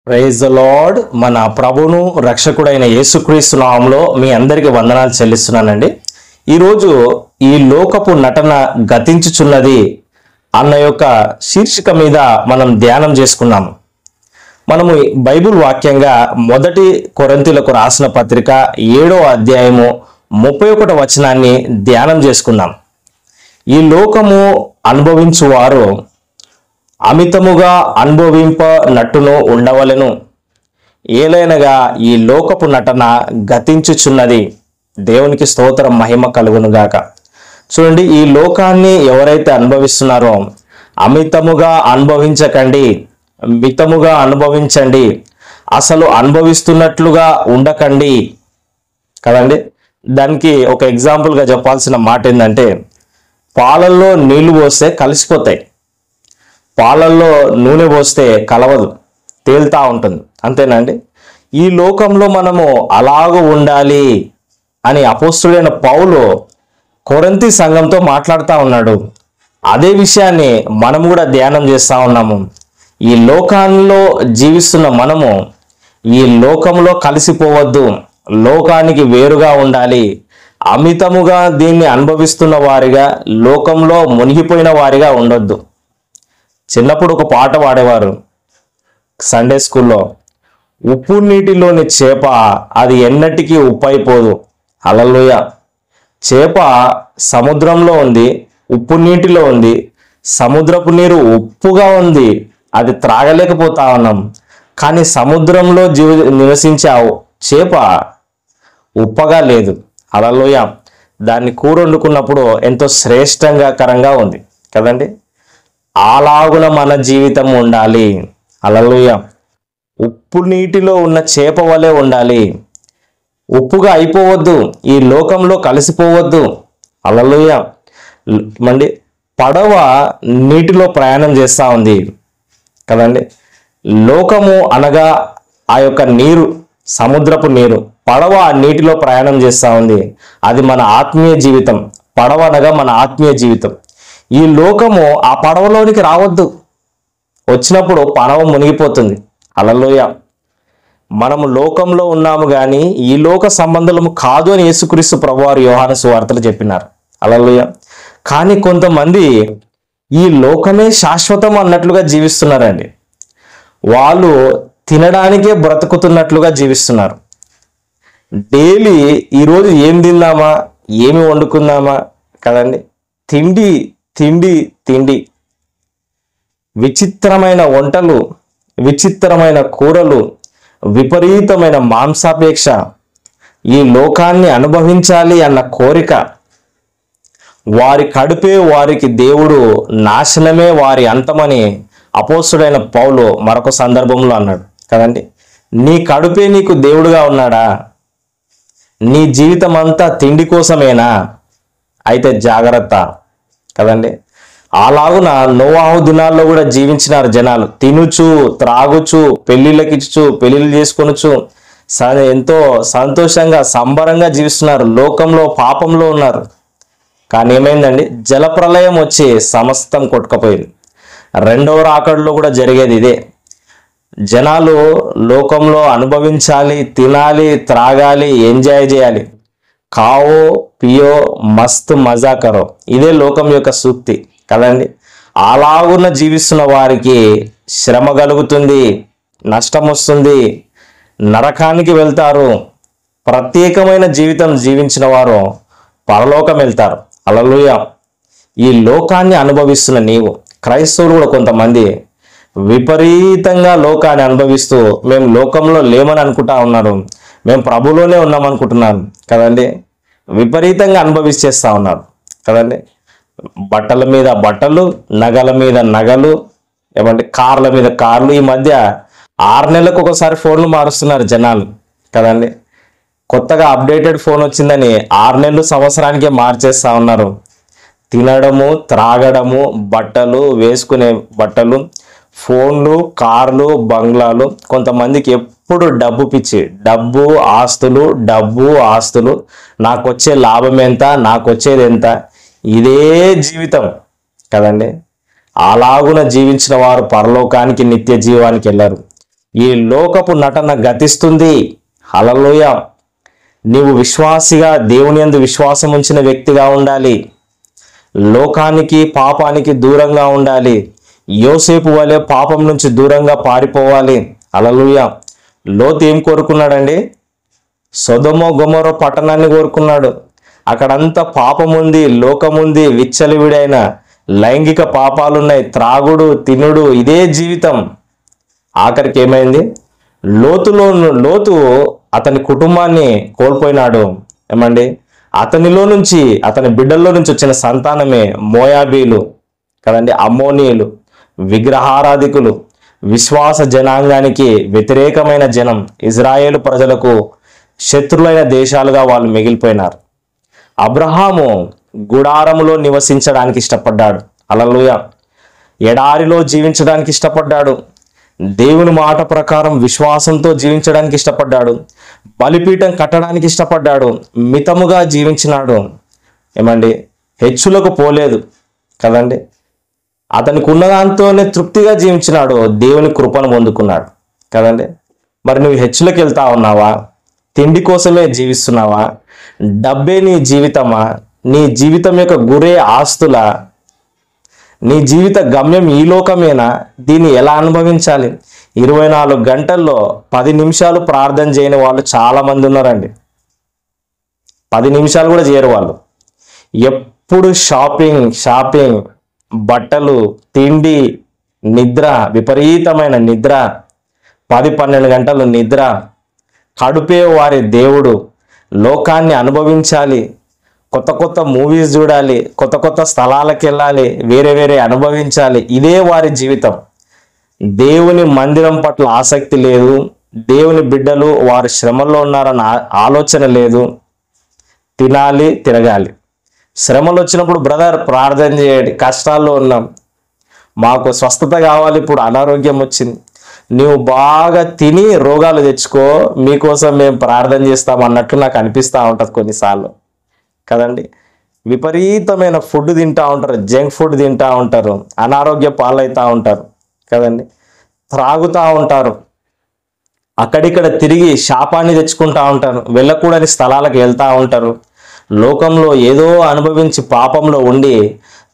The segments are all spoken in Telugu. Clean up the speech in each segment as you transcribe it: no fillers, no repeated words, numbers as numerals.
Praise the lord. మన ప్రభును రక్షకుడైన యేసుక్రీస్తు నామములో మీ అందరికీ వందనాలు చెల్లిస్తున్నానండి. ఈరోజు ఈ లోకపు నటన గతించుచున్నది అన్న యొక్క శీర్షిక మీద మనం ధ్యానం చేసుకున్నాము. మనము బైబిల్ వాక్యంగా 1 కొరింథీయులకు రాసిన పత్రిక 7వ అధ్యాయము 31వ వచనాన్ని ధ్యానం చేసుకున్నాం. ఈ లోకము అనుభవించువారు అమితముగా అనుభవింపనట్టును ఉండవలెను, ఏలైనగా ఈ లోకపు నటన గతించుచున్నది. దేవునికి స్తోత్రం, మహిమ కలుగునుగాక. చూడండి, ఈ లోకాన్ని ఎవరైతే అనుభవిస్తున్నారో అమితముగా అనుభవించకండి, మితముగా అనుభవించండి, అసలు అనుభవిస్తున్నట్లుగా ఉండకండి కదండి. దానికి ఒక ఎగ్జాంపుల్గా చెప్పాల్సిన మాట ఏంటంటే, పాలల్లో నీళ్లు పోస్తే కలిసిపోతాయి, పాలల్లో నూనె పోస్తే కలవదు, తేలుతా ఉంటుంది, అంతేనండి. ఈ లోకంలో మనము అలాగ ఉండాలి అని అపోస్తుడైన పౌలు కొరింథీ సంఘంతో మాట్లాడుతూ ఉన్నాడు. అదే విషయాన్ని మనము కూడా ధ్యానం చేస్తూ ఉన్నాము. ఈ లోకంలో జీవిస్తున్న మనము ఈ లోకంలో కలిసిపోవద్దు, లోకానికి వేరుగా ఉండాలి, అమితముగా దీన్ని అనుభవిస్తున్న వారిగా, లోకంలో మునిగిపోయిన వారిగా ఉండొద్దు. చిన్నప్పుడు ఒక పాట పాడేవారు సండే స్కూల్లో, ఉప్పు నీటిలోని చేప అది ఎన్నటికీ ఉప్పైపోదు. హల్లెలూయా. చేప సముద్రంలో ఉంది, ఉప్పు నీటిలో ఉంది, సముద్రపు నీరు ఉప్పుగా ఉంది, అది త్రాగలేకపోతా ఉన్నాం. కానీ సముద్రంలో నివసించే చేప ఉప్పగా లేదు. హల్లెలూయా. దాన్ని కూర వండుకున్నప్పుడు ఎంతో శ్రేష్టంగా ఉంది కదండి. అలాగున మన జీవితం ఉండాలి. హల్లెలూయా. ఉప్పు నీటిలో ఉన్న చేప వలె ఉండాలి, ఉప్పుగా అయిపోవద్దు, ఈ లోకంలో కలిసిపోవద్దు. హల్లెలూయా. మండి పడవ నీటిలో ప్రయాణం చేస్తూ ఉంది కదండి. లోకము అనగా ఆ యొక్క నీరు, సముద్రపు నీరు, పడవ ఆ నీటిలో ప్రయాణం చేస్తూ ఉంది. అది మన ఆత్మీయ జీవితం. పడవ అనగా మన ఆత్మీయ జీవితం. ఈ లోకము ఆ పడవలోనికి రావద్దు, వచ్చినప్పుడు పడవ మునిగిపోతుంది. హల్లెలూయా. మనము లోకంలో ఉన్నాము కానీ ఈ లోక సంబంధము కాదు అని యేసుక్రీస్తు ప్రభువారు యోహాను సువార్తలో చెప్పినారు. హల్లెలూయా. కానీ కొంతమంది ఈ లోకమే శాశ్వతం అన్నట్లుగా జీవిస్తున్నారండి. వాళ్ళు తినడానికే బ్రతుకుతున్నట్లుగా జీవిస్తున్నారు. డైలీ ఈరోజు ఏం తిందామా, ఏమి వండుకుందామా కదండి. తిండి తిండి తిండి, విచిత్రమైన వంటలు, విచిత్రమైన కూరలు, విపరీతమైన మాంసాపేక్ష, ఈ లోకాన్ని అనుభవించాలి అన్న కోరిక, వారి కడుపే వారికి దేవుడు, నాశనమే వారి అంతమని అపోస్తుడైన పౌలు మరొక సందర్భంలో అన్నాడు కదండి. నీ కడుపే నీకు దేవుడుగా ఉన్నాడా? నీ జీవితం అంతా తిండి కోసమేనా? అయితే జాగ్రత్త కదండి. అలాగున నోవాహు దినాల్లో కూడా జీవించినారు జనాలు. తినుచు, త్రాగుచు, పెళ్లిళ్ళకిచ్చు, పెళ్లిళ్ళు చేసుకొనుచు ఎంతో సంతోషంగా, సంబరంగా జీవిస్తున్నారు. లోకంలో పాపంలో ఉన్నారు. కానీ ఏమైందండి? జలప్రలయం వచ్చి సమస్తం కొట్టుకపోయింది. రెండవ రాకడలో కూడా జరిగేది ఇదే. జనాలు లోకంలో అనుభవించాలి, తినాలి, త్రాగాలి, ఎంజాయ్ చేయాలి. కావో పియో మస్తు మజా కరో, ఇదే లోకం యొక్క సూక్తి కదండి. అలాగున్న జీవిస్తున్న వారికి శ్రమ కలుగుతుంది, నష్టం వస్తుంది, నరకానికి వెళ్తారు. ప్రత్యేకమైన జీవితం జీవించిన వారు పరలోకం వెళ్తారు. హల్లెలూయా. ఈ లోకాన్ని అనుభవిస్తున్న నీవు, క్రైస్తవులు కూడా కొంతమంది విపరీతంగా లోకాన్ని అనుభవిస్తూ మేము లోకంలో లేమని అనుకుంటా ఉన్నారు, మేము ప్రభులోనే ఉన్నామనుకుంటున్నాను కదండి. విపరీతంగా అనుభవిస్తేస్తూ ఉన్నారు కదండి. బట్టల మీద బట్టలు, నగల మీద నగలు, ఏమంటే కార్ల మీద కార్లు. ఈ మధ్య 6 నెలలకు ఒకసారి ఫోన్లు మారుస్తున్నారు జనాలు కదండి. కొత్తగా అప్డేటెడ్ ఫోన్ వచ్చిందని 6 నెలలు, సంవత్సరానికే మార్చేస్తూ ఉన్నారు. తినడము, త్రాగడము, బట్టలు, వేసుకునే బట్టలు, ఫోన్లు, కార్లు, బంగ్లాలు. కొంతమందికి ఎప్పుడు డబ్బు పిచ్చి, డబ్బు ఆస్తులు, డబ్బు ఆస్తులు, నాకు వచ్చే లాభం ఎంత, నాకు వచ్చేది ఎంత, ఇదే జీవితం కదండి. అలాగున జీవించిన వారు పరలోకానికి, నిత్య జీవానికి వెళ్ళారు. ఈ లోకపు నటన గతిస్తుంది. హల్లెలూయా. నీవు విశ్వాసిగా, దేవుని యందు విశ్వాసం ఉంచిన వ్యక్తిగా ఉండాలి. లోకానికి పాపానికి దూరంగా ఉండాలి. యోసేపు వలె పాపం నుంచి దూరంగా పారిపోవాలి. హల్లెలూయా. లోతు ఏం కోరుకున్నాడండి? సొదొమ గొమొర పట్టణాన్ని కోరుకున్నాడు. అక్కడంతా పాపం ఉంది, లోకం ఉంది, విచ్చలవిడైన లైంగిక పాపాలున్నాయి, త్రాగుడు, తినుడు, ఇదే జీవితం. ఆఖరికి ఏమైంది? లోతు అతని కుటుంబాన్ని కోల్పోయినాడు. ఏమండి? అతనిలో నుంచి, అతని బిడ్డల్లో నుంచి వచ్చిన సంతానమే మోయాబీలు కదండి, అమ్మోనీయులు, విగ్రహారాధికులు, విశ్వాస జనాంగానికి వ్యతిరేకమైన జనం, ఇజ్రాయేలు ప్రజలకు శత్రులైన దేశాలుగా వాళ్ళు మిగిలిపోయినారు. అబ్రహాము గుడారములో నివసించడానికి ఇష్టపడ్డాడు. హల్లెలూయా. ఎడారిలో జీవించడానికి ఇష్టపడ్డాడు. దేవుని మాట ప్రకారం విశ్వాసంతో జీవించడానికి ఇష్టపడ్డాడు. బలిపీఠం కట్టడానికి ఇష్టపడ్డాడు. మితముగా జీవించినాడు. ఏమండి? హెచ్చులకు పోలేదు కదండి. అతనికి ఉన్న దాంతోనే తృప్తిగా జీవించినాడు. దేవుని కృపను పొందుకున్నాడు కదండి. మరి నువ్వు హెచ్చులకు వెళ్తా ఉన్నావా? తిండి కోసమే జీవిస్తున్నావా? డబ్బే నీ జీవితమా? నీ జీవితం యొక్క గురే ఆస్తుల? నీ జీవిత గమ్యం ఈ లోకమేనా? దీన్ని ఎలా అనుభవించాలి? 24 గంటల్లో 10 నిమిషాలు ప్రార్థన చేయని వాళ్ళు చాలా మంది ఉన్నారండి. 10 నిమిషాలు కూడా చేయరు వాళ్ళు. ఎప్పుడు షాపింగ్, బట్టలు, తిండి, నిద్ర, విపరీతమైన నిద్ర, 10-12 గంటలు నిద్ర. కడుపే వారి దేవుడు. లోకాన్ని అనుభవించాలి, కొత్త మూవీస్ చూడాలి, కొత్త స్థలాలకు వెళ్ళాలి, వేరే అనుభవించాలి. ఇదే వారి జీవితం. దేవుని మందిరం పట్ల ఆసక్తి లేదు. దేవుని బిడ్డలు వారు శ్రమల్లో ఉన్నారన్న ఆలోచన లేదు. తినాలి, తిరగాలి. శ్రమలు వచ్చినప్పుడు బ్రదర్ ప్రార్థన చేయండి, కష్టాల్లో ఉన్నాం, మాకు స్వస్థత కావాలి, ఇప్పుడు అనారోగ్యం వచ్చింది, నువ్వు బాగా తిని రోగాలు తెచ్చుకో, మీకోసం మేము ప్రార్థన చేస్తాం అన్నట్లు నాకు అనిపిస్తూ ఉంటుంది కొన్నిసార్లు కదండి. విపరీతమైన ఫుడ్ తింటూ ఉంటారు, జంక్ ఫుడ్ తింటూ ఉంటారు, అనారోగ్య పాలవుతూ ఉంటారు కదండి. త్రాగుతూ ఉంటారు, అక్కడిక్కడ తిరిగి శాపాన్ని తెచ్చుకుంటూ ఉంటారు, వెళ్ళకూడని స్థలాలకు వెళ్తూ ఉంటారు. లోకంలో ఏదో అనుభవించి పాపంలో ఉండి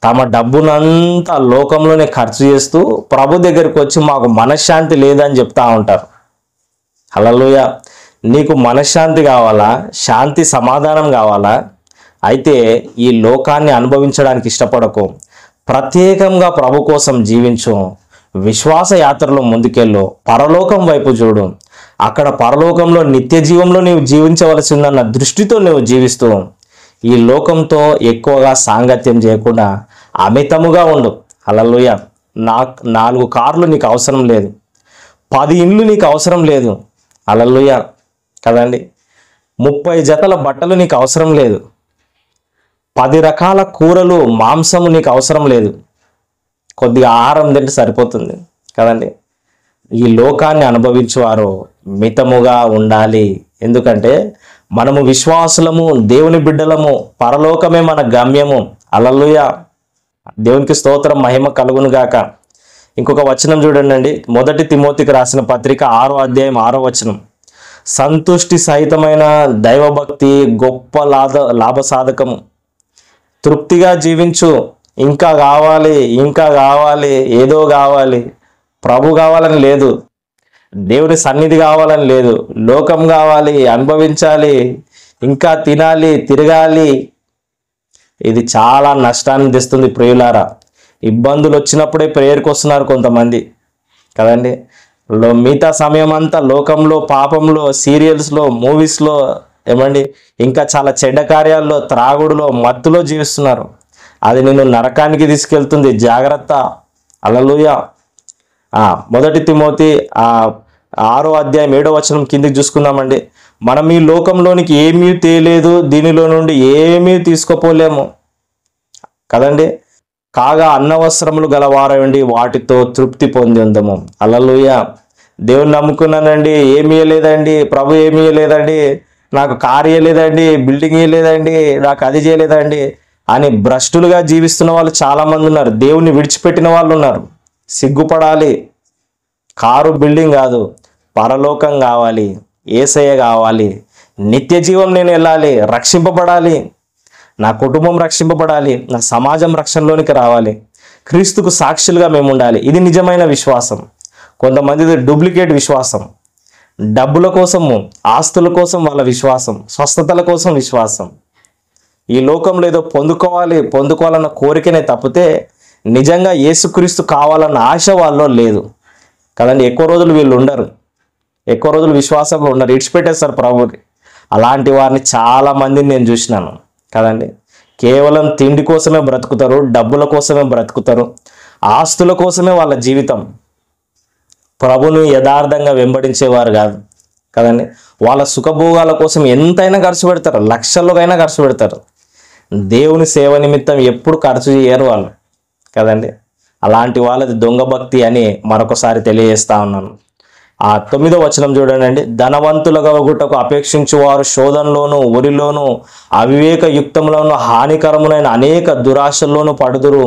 తమ డబ్బునంతా లోకంలోనే ఖర్చు చేస్తూ ప్రభు దగ్గరికి వచ్చి మాకు మనశ్శాంతి లేదని చెప్తా ఉంటారు. హల్లెలూయా. నీకు మనశ్శాంతి కావాలా? శాంతి సమాధానం కావాలా? అయితే ఈ లోకాన్ని అనుభవించడానికి ఇష్టపడకు. ప్రత్యేకంగా ప్రభు కోసం జీవించు. విశ్వాస యాత్రలో ముందుకెళ్ళు. పరలోకం వైపు చూడు. అక్కడ పరలోకంలో నిత్య జీవంలో నీవు జీవించవలసి ఉందన్న దృష్టితో నువ్వు జీవిస్తూ ఈ లోకంతో ఎక్కువగా సాంగత్యం చేయకుండా అమితముగా ఉండు. హల్లెలూయా. 4 కార్లు నీకు అవసరం లేదు, 10 ఇండ్లు నీకు అవసరం లేదు. హల్లెలూయా కదండి. 30 జతల బట్టలు నీకు అవసరం లేదు, 10 రకాల కూరలు, మాంసము నీకు అవసరం లేదు. కొద్దిగా ఆహారం తింటే సరిపోతుంది కదండి. ఈ లోకాన్ని అనుభవించేవారు మితముగా ఉండాలి. ఎందుకంటే మనము విశ్వాసులము, దేవుని బిడ్డలము, పరలోకమే మన గమ్యము. హల్లెలూయా. దేవునికి స్తోత్రం, మహిమ కలుగును గాక. ఇంకొక వచనం చూడండి, 1 తిమోతికి రాసిన పత్రిక 6వ అధ్యాయం 6వ వచనం. సంతుష్టి సహితమైన దైవభక్తి గొప్ప లాభసాధకము. తృప్తిగా జీవించు. ఇంకా కావాలి, ఏదో కావాలి. ప్రభు కావాలని లేదు, దేవుని సన్నిధి కావాలని లేదు, లోకం కావాలి, అనుభవించాలి, ఇంకా తినాలి, తిరగాలి. ఇది చాలా నష్టాన్ని తెస్తుంది ప్రియులారా. ఇబ్బందులు వచ్చినప్పుడే ప్రేయర్కి వస్తున్నారు కొంతమంది కదండి. మిగతా సమయం అంతా లోకంలో, పాపంలో, సీరియల్స్లో, మూవీస్లో, ఏమండి ఇంకా చాలా చెడ్డ కార్యాల్లో, త్రాగుడులో, మత్తులో జీవిస్తున్నారు. అది నిన్ను నరకానికి తీసుకెళ్తుంది. జాగ్రత్త. హల్లెలూయా. 1 తిమోతి 6వ అధ్యాయం 7వ వచనం కిందికి చూసుకుందామండి. మనం ఈ లోకంలోనికి ఏమీ తేలేదు, దీనిలో నుండి ఏమీ తీసుకుపోలేము కదండి. కాగా అన్నవస్త్రములు గలవారండి, వాటితో తృప్తి పొంది ఉందము. హల్లెలూయా. దేవుని నమ్ముకున్నానండి, ఏమీ లేదండి, ప్రభు ఏమీ లేదండి, నాకు కారు ఇయ్యలేదండి, బిల్డింగ్ ఇయ్యలేదండి, నాకు అది చేయలేదండి అని భ్రష్టులుగా జీవిస్తున్న వాళ్ళు చాలా మంది ఉన్నారు. దేవుని విడిచిపెట్టిన వాళ్ళు ఉన్నారు. సిగ్గుపడాలి. కారు, బిల్డింగ్ కాదు, పరలోకం కావాలి, యేసయ్య కావాలి, నిత్య జీవం నేను వెళ్ళాలి, రక్షింపబడాలి, నా కుటుంబం రక్షింపబడాలి, నా సమాజం రక్షణలోనికి రావాలి, క్రీస్తుకు సాక్షులుగా మేము ఉండాలి. ఇది నిజమైన విశ్వాసం. కొంతమందిది డూప్లికేట్ విశ్వాసం. డబ్బుల కోసము, ఆస్తుల కోసం వాళ్ళ విశ్వాసం, స్వస్థతల కోసం విశ్వాసం. ఈ లోకంలో ఏదో పొందుకోవాలన్న కోరికనే తప్పితే నిజంగా యేసుక్రీస్తు కావాలన్న ఆశ వాళ్ళలో లేదు కదండి. ఎక్కువ రోజులు వీళ్ళు ఉండరు, ఎక్కువ రోజులు విశ్వాసంలో ఉండరు, ఇడిచిపెట్టేస్తారు ప్రభుని. అలాంటి వారిని చాలామందిని నేను చూసినాను కదండి. కేవలం తిండి కోసమే బ్రతుకుతారు, డబ్బుల కోసమే బ్రతుకుతారు, ఆస్తుల కోసమే వాళ్ళ జీవితం. ప్రభుని యథార్థంగా వెంబడించేవారు కాదు కదండి. వాళ్ళ సుఖభోగాల కోసం ఎంతైనా ఖర్చు పెడతారు, లక్షల్లోకైనా ఖర్చు పెడతారు. దేవుని సేవ నిమిత్తం ఎప్పుడు ఖర్చు చేయరు వాళ్ళు కదండి. అలాంటి వాళ్ళది దొంగ భక్తి అని మరొకసారి తెలియజేస్తా ఉన్నాను. ఆ 9వ వచనం చూడండి. ధనవంతులుగా గుట్టకు అపేక్షించువారు శోధనలోను, ఉరిలోను, అవివేక యుక్తంలోను, హానికరములైన అనేక దురాశల్లోనూ పడుదురు.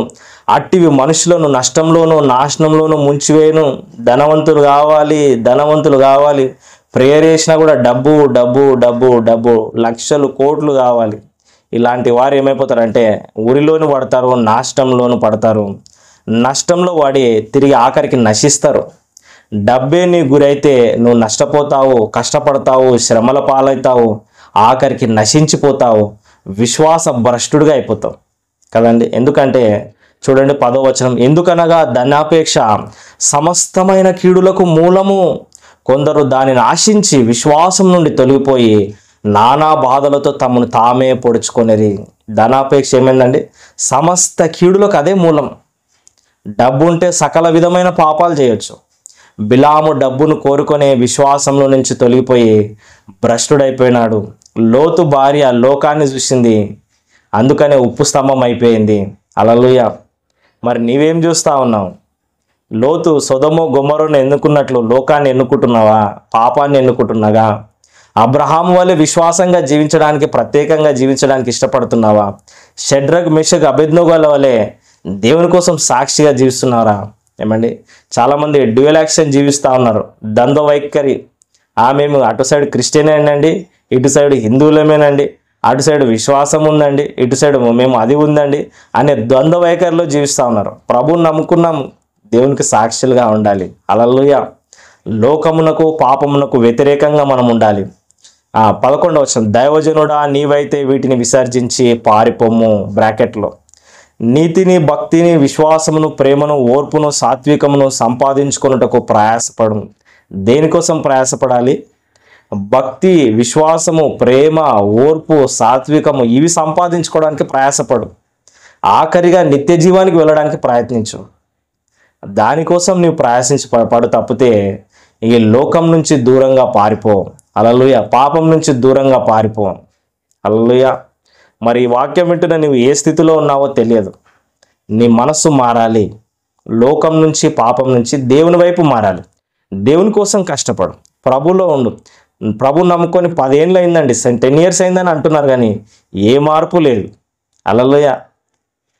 అట్టివి మనుషులను నష్టంలోను, నాశనంలోను ముంచివేయను. ధనవంతులు కావాలి, ప్రేయర్ చేసినా కూడా డబ్బు డబ్బు డబ్బు డబ్బు, లక్షలు కోట్లు కావాలి. ఇలాంటి వారు ఏమైపోతారంటే ఉరిలోను పడతారు, నాశనంలోను పడతారు. నష్టంలో వాడి తిరిగి ఆఖరికి నశిస్తారు. డబ్బే నీ గురైతే నువ్వు నష్టపోతావు, కష్టపడతావు, శ్రమల పాలవుతావు, ఆఖరికి నశించిపోతావు, విశ్వాస భ్రష్టుడిగా అయిపోతావు కదండి. ఎందుకంటే చూడండి 10వ వచనం. ఎందుకనగా ధనాపేక్ష సమస్తమైన కీడులకు మూలము. కొందరు దానిని ఆశించి విశ్వాసం నుండి తొలగిపోయి నానా బాధలతో తమను తామే పొడుచుకొనిరి. ధనాపేక్ష ఏమైందండి? సమస్త కీడులకు అదే మూలం. డబ్బు ఉంటే సకల విధమైన పాపాలు చేయొచ్చు. బిలాము డబ్బును కోరుకునే విశ్వాసంలో నుంచి తొలగిపోయి భ్రష్టుడైపోయినాడు. లోతు భార్య లోకాన్ని చూసింది, అందుకనే ఉప్పు స్తంభం అయిపోయింది. హల్లెలూయా. మరి నీవేం చూస్తా ఉన్నావు? లోతు సొదొమ గొమొరను ఎన్నుకున్నట్లు లోకాన్ని ఎన్నుకుంటున్నావా? పాపాన్ని ఎన్నుకుంటున్నావా? అబ్రహాము వలె విశ్వాసంగా జీవించడానికి, ప్రత్యేకంగా జీవించడానికి ఇష్టపడుతున్నావా? షడ్రక్, మెషక్, అబేద్నెగోల వలె దేవుని కోసం సాక్షిగా జీవిస్తున్నారా? ఏమండి, చాలామంది డ్యూయల్ యాక్షన్ జీవిస్తూ ఉన్నారు. ద్వంద్వ వైఖరి. మేము అటు సైడ్ క్రిస్టియనేనండి, ఇటు సైడ్ హిందువులమేనండి, అటు సైడ్ విశ్వాసం ఉందండి, ఇటు సైడ్ మేము అది ఉందండి అనే ద్వంద్వ వైఖరిలో జీవిస్తూ ఉన్నారు. ప్రభువుని నమ్ముకున్నాము, దేవునికి సాక్షులుగా ఉండాలి. హల్లెలూయా. లోకమునకు, పాపమునకు వ్యతిరేకంగా మనం ఉండాలి. 11వ వచనం. దైవజనుడా, నీవైతే వీటిని విసర్జించి పారిపోము. బ్రాకెట్లో నీతిని, భక్తిని, విశ్వాసమును, ప్రేమను, ఓర్పును, సాత్వికమును సంపాదించుకొనుటకు ప్రయాసపడు. దేనికోసం ప్రయాసపడాలి? భక్తి, విశ్వాసము, ప్రేమ, ఓర్పు, సాత్వికము ఇవి సంపాదించుకోవడానికి ప్రయాసపడు. ఆఖరిగా నిత్య జీవానికి వెళ్ళడానికి ప్రయత్నించు. దానికోసం నీవు ప్రయాసించపడు తప్పితే ఈ లోకం నుంచి దూరంగా పారిపో. హల్లెలూయా. పాపం నుంచి దూరంగా పారిపో. హల్లెలూయా. మరి ఈ వాక్యం వింటున్న నువ్వు ఏ స్థితిలో ఉన్నావో తెలియదు. నీ మనస్సు మారాలి. లోకం నుంచి, పాపం నుంచి దేవుని వైపు మారాలి. దేవుని కోసం కష్టపడు, ప్రభులో ఉండు. ప్రభు నమ్ముకొని 10 ఏళ్ళు అయిందండి, 10 years అయిందని అంటున్నారు, కానీ ఏ మార్పు లేదు. హల్లెలూయా.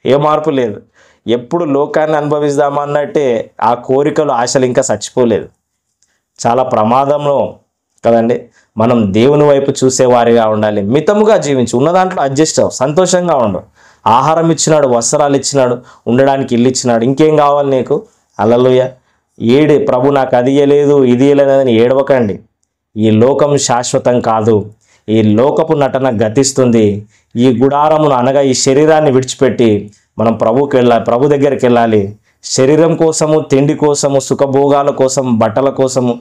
ఏ మార్పు లేదు. ఎప్పుడు లోకాన్ని అనుభవిస్తామన్నట్టే ఆ కోరికలు, ఆశలు ఇంకా చచ్చిపోలేదు. చాలా ప్రమాదంలో కదండి. మనం దేవుని వైపు చూసేవారిగా ఉండాలి. మితముగా జీవించి ఉన్న దాంట్లో అడ్జస్ట్ అవ్వు, సంతోషంగా ఉండు. ఆహారం ఇచ్చినాడు, వస్త్రాలు ఇచ్చినాడు, ఉండడానికి ఇల్లు ఇచ్చినాడు, ఇంకేం కావాలి నీకు? హల్లెలూయా. ప్రభు నాకు అది ఇయ్యలేదు, ఇది ఇయ్యలేదని ఏడవకండి. ఈ లోకం శాశ్వతం కాదు. ఈ లోకపు నటన గతిస్తుంది. ఈ గుడారమును అనగా ఈ శరీరాన్ని విడిచిపెట్టి మనం ప్రభు దగ్గరికి వెళ్ళాలి. శరీరం కోసము, తిండి కోసము, సుఖభోగాల కోసం, బట్టల కోసము,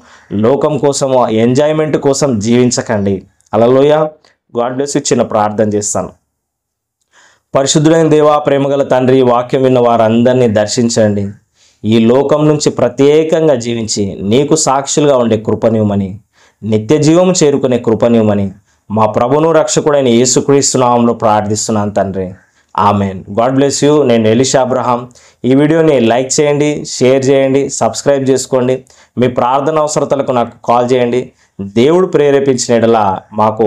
లోకం కోసము, ఎంజాయ్మెంట్ కోసం జీవించకండి. హల్లెలూయా. God bless you. చిన్న ప్రార్థన చేస్తాను. పరిశుద్ధుడైన దేవా, ప్రేమగల తండ్రి, వాక్యం విన్న వారందరినీ దర్శించండి. ఈ లోకం నుంచి ప్రత్యేకంగా జీవించి నీకు సాక్షులుగా ఉండే కృపనివ్వమని, నిత్య జీవము చేరుకునే కృపనివ్వమని మా ప్రభును రక్షకుడైన యేసుక్రీస్తు నామములో ప్రార్థిస్తున్నాను తండ్రి. ఆమెన్. God bless you. నేను ఎలీషా అబ్రహాం. ఈ వీడియోని లైక్ చేయండి, షేర్ చేయండి, సబ్స్క్రైబ్ చేసుకోండి. మీ ప్రార్థన అవసరతలకు నాకు కాల్ చేయండి. దేవుడు ప్రేరేపించిన యెడల మాకు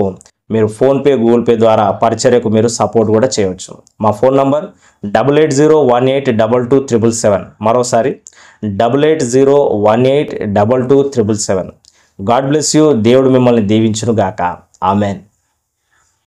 మీరు ఫోన్పే, గూగుల్ పే ద్వారా పరిచర్యకు మీరు సపోర్ట్ కూడా చేయవచ్చు. మా ఫోన్ నంబర్ 8801822777. మరోసారి 8801822777. God bless you. దేవుడు మిమ్మల్ని దీవించును గాక. ఆమెన్.